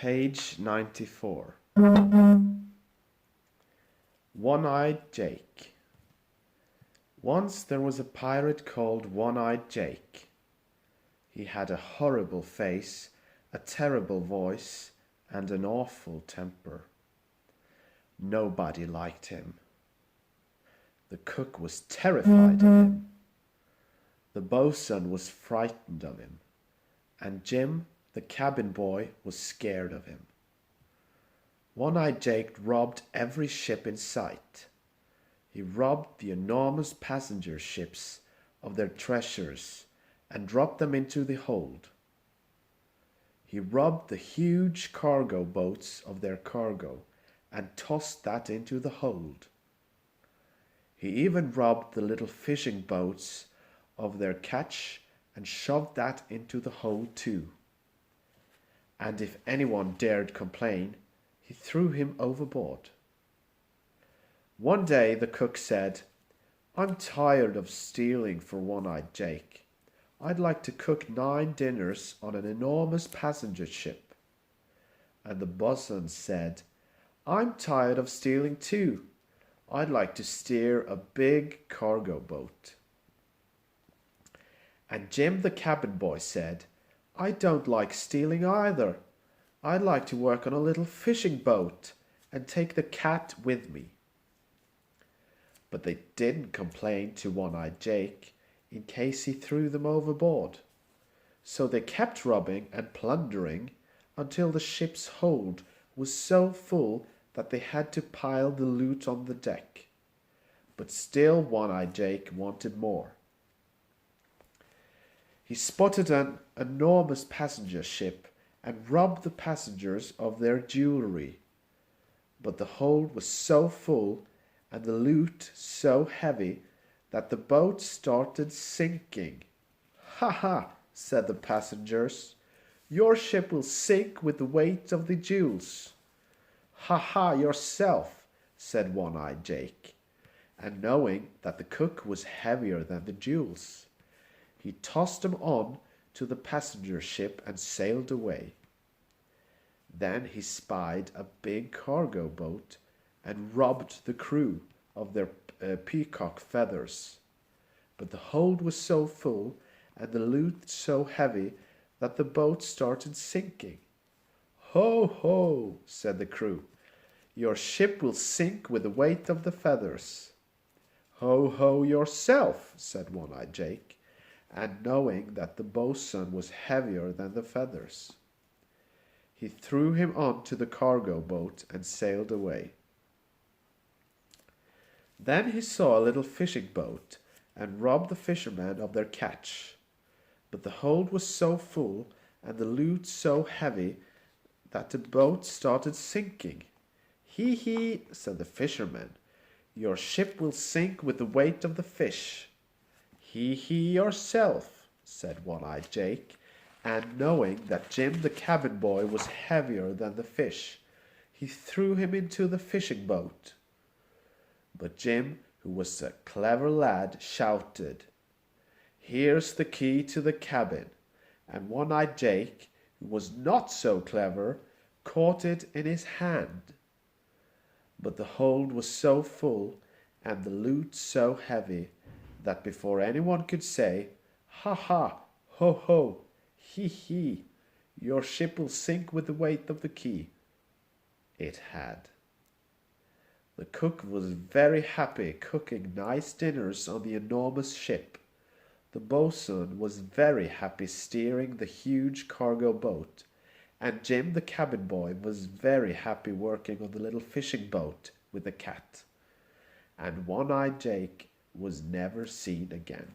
Page 94. One-Eyed Jake. Once there was a pirate called One-Eyed Jake. He had a horrible face, a terrible voice, and an awful temper. Nobody liked him. The cook was terrified of him. The boatswain was frightened of him, and Jim, the cabin boy, was scared of him. One-Eyed Jake robbed every ship in sight. He robbed the enormous passenger ships of their treasures and dropped them into the hold. He robbed the huge cargo boats of their cargo and tossed that into the hold. He even robbed the little fishing boats of their catch and shoved that into the hold too. And if anyone dared complain, he threw him overboard. One day the cook said, "I'm tired of stealing for One-Eyed Jake. I'd like to cook 9 dinners on an enormous passenger ship." And the boatswain said, "I'm tired of stealing too. I'd like to steer a big cargo boat." And Jim the cabin boy said, "I don't like stealing either. I'd like to work on a little fishing boat and take the cat with me." But they didn't complain to One-Eyed Jake in case he threw them overboard. So they kept robbing and plundering until the ship's hold was so full that they had to pile the loot on the deck. But still One-Eyed Jake wanted more. He spotted an enormous passenger ship and robbed the passengers of their jewelry. But the hold was so full and the loot so heavy that the boat started sinking. "Ha ha," said the passengers. "Your ship will sink with the weight of the jewels." "Ha ha yourself," said One-Eyed Jake. And knowing that the cook was heavier than the jewels, he tossed them on to the passenger ship and sailed away. Then he spied a big cargo boat and robbed the crew of their peacock feathers. But the hold was so full and the loot so heavy that the boat started sinking. "Ho, ho," said the crew. "Your ship will sink with the weight of the feathers." "Ho, ho yourself," said One-Eyed Jake, and knowing that the boatswain was heavier than the feathers, he threw him on to the cargo boat and sailed away. Then he saw a little fishing boat and robbed the fishermen of their catch. But the hold was so full and the loot so heavy that the boat started sinking. "Hee hee," said the fishermen, "your ship will sink with the weight of the fish." "Hee hee yourself," said One-Eyed Jake, and knowing that Jim the cabin boy was heavier than the fish, he threw him into the fishing boat. But Jim, who was a clever lad, shouted, "Here's the key to the cabin," and One-Eyed Jake, who was not so clever, caught it in his hand. But the hold was so full and the loot so heavy that before anyone could say, "Ha ha, ho ho, hee hee, your ship will sink with the weight of the key," it had. The cook was very happy cooking nice dinners on the enormous ship. The boatswain was very happy steering the huge cargo boat, and Jim the cabin boy was very happy working on the little fishing boat with the cat. And One-Eyed Jake was never seen again.